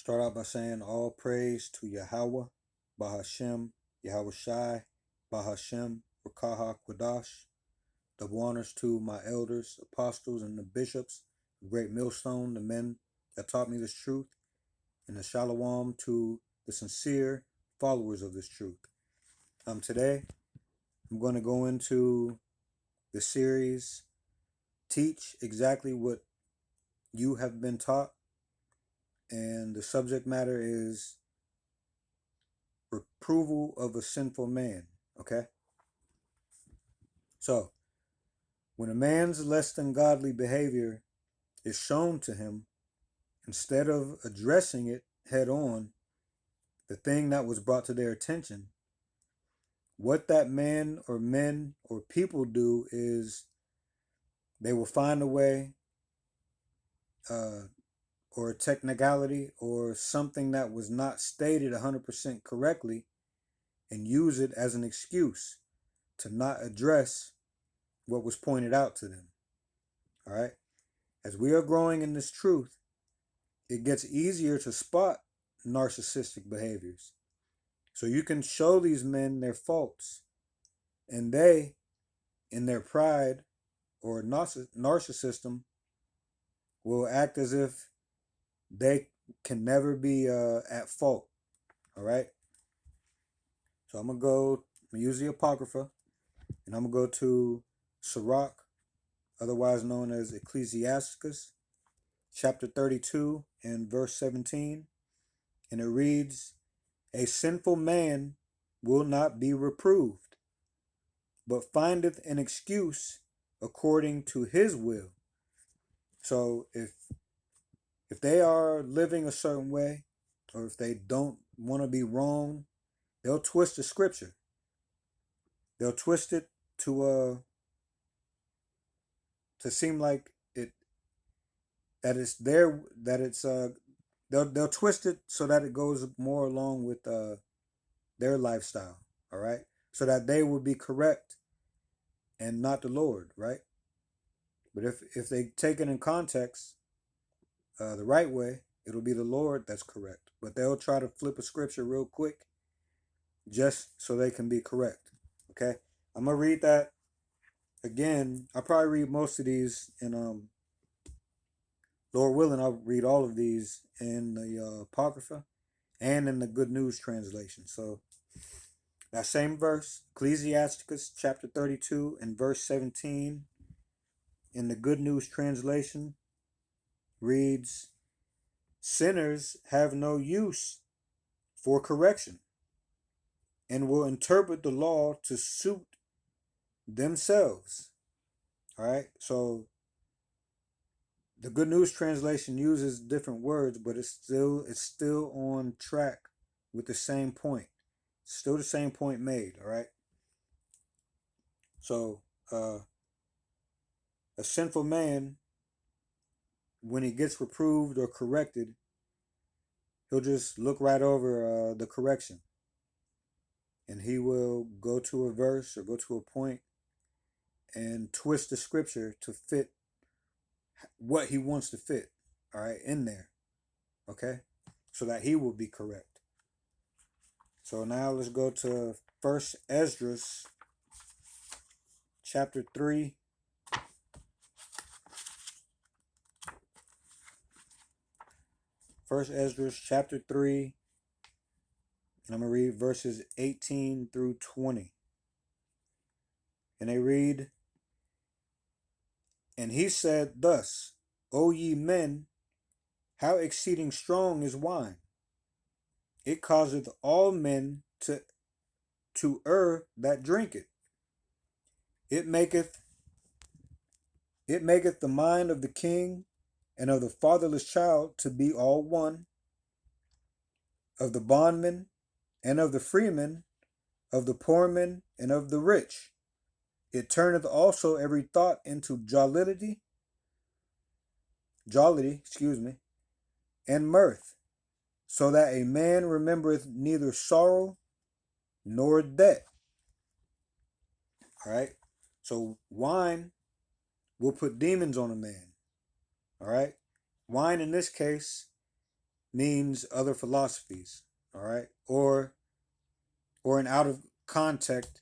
Start out by saying all praise to Yahweh, Bahashem, Yahweh Shai, Bahashem, Rakaha Kwadash. Double honors to my elders, apostles, and the bishops, the great millstone, the men that taught me this truth, and the shalom to the sincere followers of this truth. Today, I'm going to go into the series, Teach Exactly What You Have Been Taught, and the subject matter is Reproval of a Sinful Man, okay? So, when a man's less than godly behavior is shown to him, instead of addressing it head on, the thing that was brought to their attention, what that man or men or people do is they will find a way or a technicality or something that was not stated 100% correctly and use it as an excuse to not address what was pointed out to them. All right. As we are growing in this truth, it gets easier to spot narcissistic behaviors. So you can show these men their faults, and they, in their pride or narcissism, will act as if they can never be at fault. All right. So I'm gonna use the Apocrypha, and I'm gonna go to Sirach, otherwise known as Ecclesiasticus, chapter 32 and verse 17, and it reads, "A sinful man will not be reproved, but findeth an excuse according to his will." So if they are living a certain way, or if they don't want to be wrong, they'll twist the scripture. They'll twist it to seem like they'll twist it so that it goes more along with their lifestyle. All right, so that they will be correct and not the Lord, right? But if they take it in context, the right way, it'll be the Lord that's correct. But they'll try to flip a scripture real quick just so they can be correct. Okay, I'm gonna read that again. I'll probably read most of these in Lord willing, I'll read all of these in the Apocrypha and in the Good News translation. So that same verse, Ecclesiasticus chapter 32 and verse 17, in the Good News translation reads, "Sinners have no use for correction and will interpret the law to suit themselves." All right, so the Good News translation uses different words, but it's still on track with the same point. Still the same point made. All right. So a sinful man, when he gets reproved or corrected, he'll just look right over the correction, and he will go to a verse or go to a point and twist the scripture to fit what he wants to fit. All right, in there. Okay, so that he will be correct. So now let's go to First Esdras chapter 3. First Esdras chapter 3. And I'm going to read verses 18 through 20. And they read, "And he said thus, O ye men, how exceeding strong is wine! It causeth all men to err that drink it. It maketh the mind of the king and of the fatherless child to be all one, of the bondman and of the freeman, of the poorman and of the rich. It turneth also every thought into jollity, and mirth, so that a man remembereth neither sorrow nor debt." All right. So wine will put demons on a man. All right. Wine in this case means other philosophies, all right, or an out of context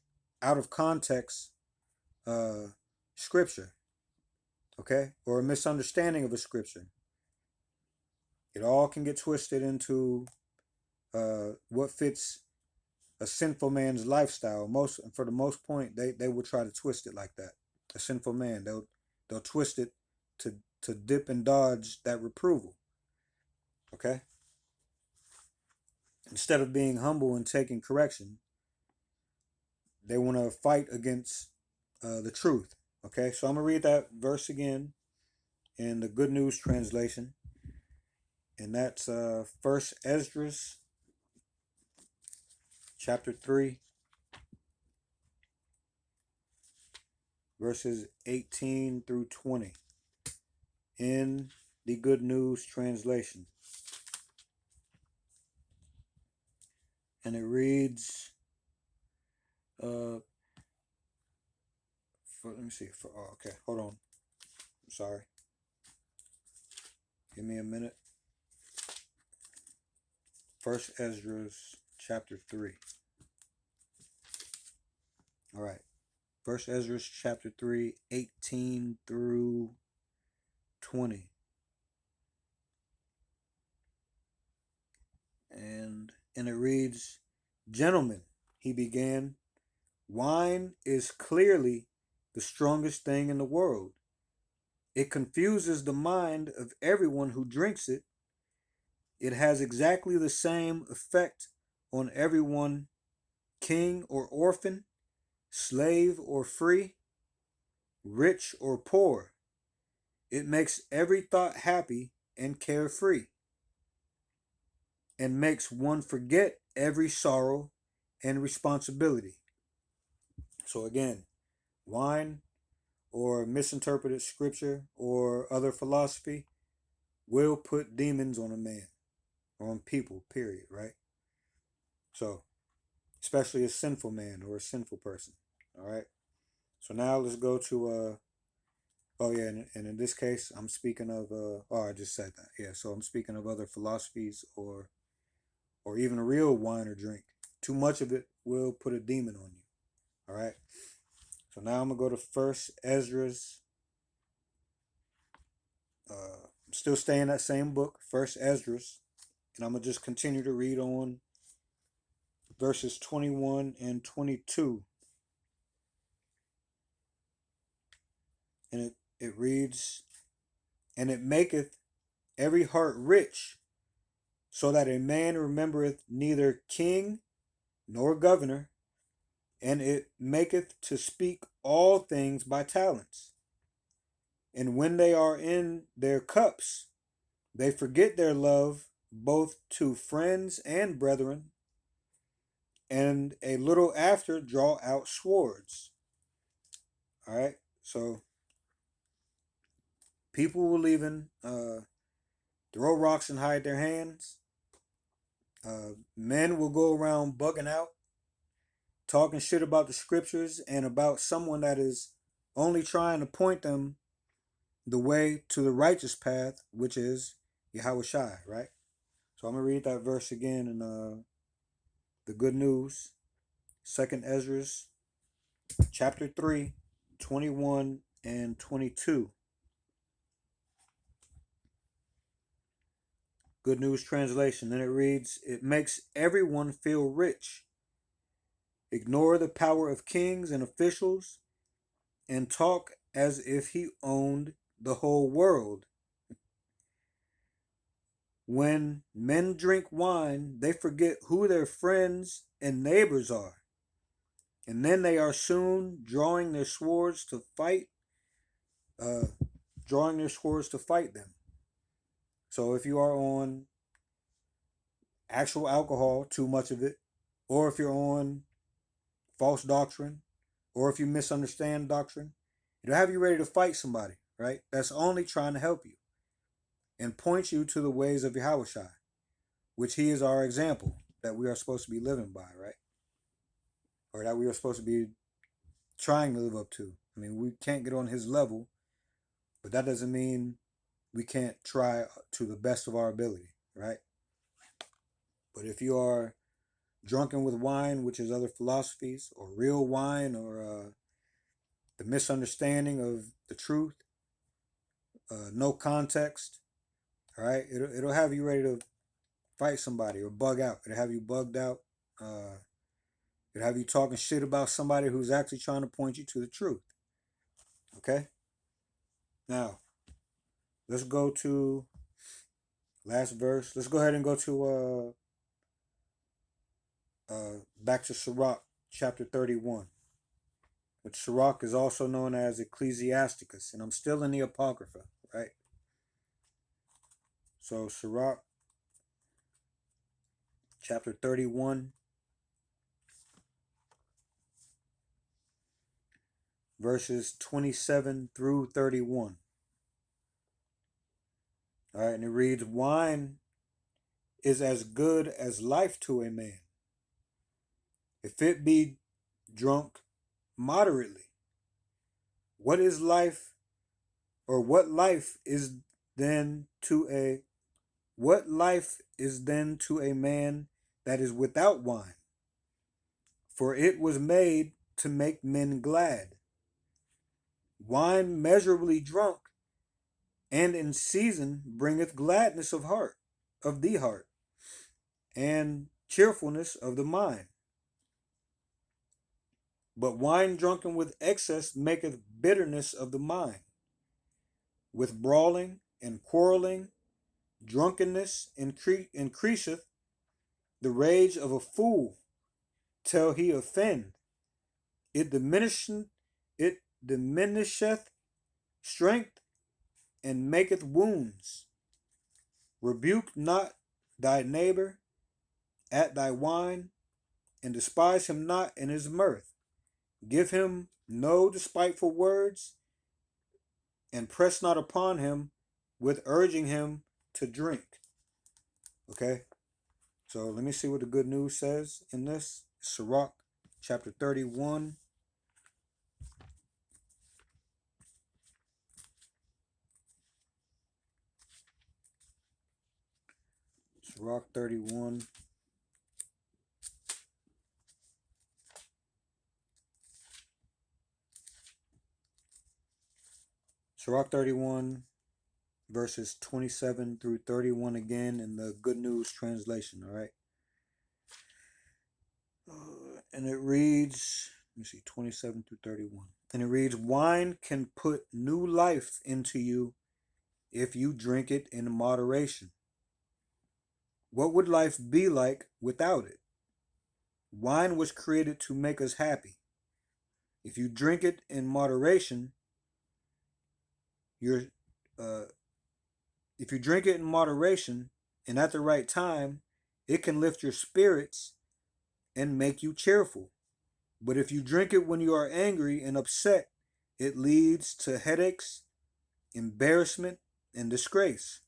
uh, scripture, okay, or a misunderstanding of a scripture. It all can get twisted into what fits a sinful man's lifestyle. Most for the most point, they will try to twist it like that. A sinful man, they'll twist it to dip and dodge that reproval. Okay, instead of being humble and taking correction, they want to fight against the truth. Okay, so I'm gonna read that verse again in the Good News translation, and that's First Esdras chapter 3, verses 18 through 20 in the Good News translation. And it reads, let me see. Okay, hold on. I'm sorry. Give me a minute. First Esdras chapter 3. All right. First Esdras chapter 3, 18 through 20. And it reads, "Gentlemen," he began, "wine is clearly the strongest thing in the world. It confuses the mind of everyone who drinks it. It has exactly the same effect on everyone, king or orphan, slave or free, rich or poor. It makes every thought happy and carefree, and makes one forget every sorrow and responsibility." So again, wine or misinterpreted scripture or other philosophy will put demons on a man or on people, period, right? So, especially a sinful man or a sinful person, all right? So now let's go to, oh yeah, and in this case, I'm speaking of, oh, I just said that. Yeah, so I'm speaking of other philosophies or even a real wine or drink. Too much of it will put a demon on you, all right? So now I'm going to go to First Esdras. I'm still staying in that same book, First Esdras, and I'm going to just continue to read on verses 21 and 22. And it reads, "And it maketh every heart rich, so that a man remembereth neither king nor governor, and it maketh to speak all things by talents. And when they are in their cups, they forget their love both to friends and brethren, and a little after draw out swords." All right, so people will even throw rocks and hide their hands. Men will go around bugging out, talking shit about the scriptures and about someone that is only trying to point them the way to the righteous path, which is Yahweh Shai, right? So I'm gonna read that verse again in the Good News, Second Esdras, chapter 3, 21 and 22. Good News translation, and it reads, "It makes everyone feel rich, ignore the power of kings and officials, and talk as if he owned the whole world. When men drink wine, they forget who their friends and neighbors are, and then they are soon drawing their swords to fight, uh, them. So if you are on actual alcohol, too much of it, or if you're on false doctrine, or if you misunderstand doctrine, it'll have you ready to fight somebody, right? That's only trying to help you and point you to the ways of Yahweh Shai, which he is our example that we are supposed to be living by, right? Or that we are supposed to be trying to live up to. I mean, we can't get on his level, but that doesn't mean we can't try to the best of our ability, right? But if you are drunken with wine, which is other philosophies, or real wine, or the misunderstanding of the truth, no context, all right, it'll have you ready to fight somebody or bug out. It'll have you bugged out. Uh, it'll have you talking shit about somebody who's actually trying to point you to the truth. Okay? Now, let's go to last verse. Let's go ahead and go to back to Sirach chapter 31. Which Sirach is also known as Ecclesiasticus, and I'm still in the Apocrypha, right? So Sirach chapter 31, verses 27 through 31. All right, and it reads, wine is as good as life to a man, if it be drunk moderately. What is life, or what life is then to a man that is without wine? For it was made to make men glad. Wine measurably drunk, and in season bringeth gladness of heart, of the heart, and cheerfulness of the mind. But wine drunken with excess maketh bitterness of the mind. With brawling and quarreling, drunkenness increaseth the rage of a fool till he offend. It diminisheth strength and maketh wounds. Rebuke not thy neighbor at thy wine, and despise him not in his mirth. Give him no despiteful words, and press not upon him with urging him to drink. Okay, so let me see what the good news says in this. Sirach chapter 31. Sirach 31. Sirach 31, verses 27 through 31 again in the Good News translation, all right? And it reads, let me see, 27 through 31. And it reads, wine can put new life into you if you drink it in moderation. What would life be like without it? Wine was created to make us happy. If you drink it in moderation, you're if you drink it in moderation and at the right time, it can lift your spirits and make you cheerful. But if you drink it when you are angry and upset, it leads to headaches, embarrassment, and disgrace.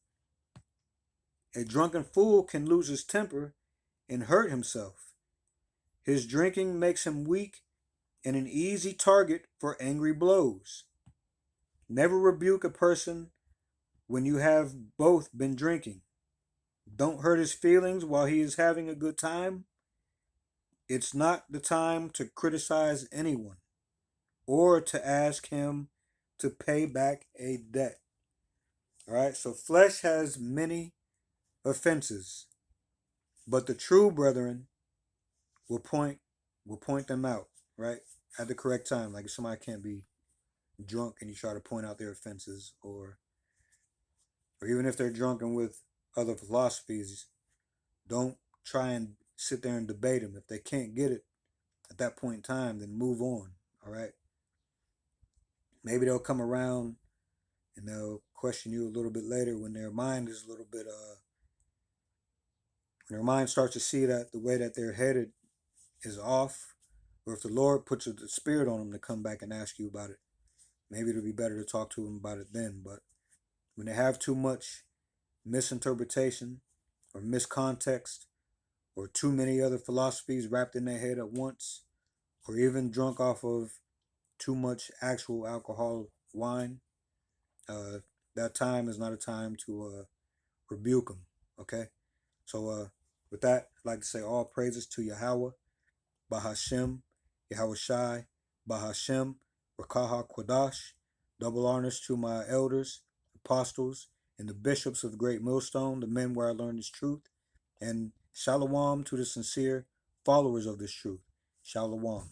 A drunken fool can lose his temper and hurt himself. His drinking makes him weak and an easy target for angry blows. Never rebuke a person when you have both been drinking. Don't hurt his feelings while he is having a good time. It's not the time to criticize anyone or to ask him to pay back a debt. All right, so flesh has many offenses, but the true brethren will point them out, right? At the correct time. Like if somebody can't be drunk and you try to point out their offenses, or even if they're drunken with other philosophies, don't try and sit there and debate them. If they can't get it at that point in time, then move on. All right. Maybe they'll come around and they'll question you a little bit later when their mind is a little bit when their mind starts to see that the way that they're headed is off, or if the Lord puts the spirit on them to come back and ask you about it, maybe it'll be better to talk to them about it then. But when they have too much misinterpretation or miscontext, or too many other philosophies wrapped in their head at once, or even drunk off of too much actual alcohol, wine, that time is not a time to rebuke them. Okay, so with that, like to say all praises to Yahweh, Bahashem, Yahweh Shai, Bahashem, Rakaha Kwadash. Double honors to my elders, apostles, and the bishops of the great millstone, the men where I learned this truth. And shalom to the sincere followers of this truth. Shalom.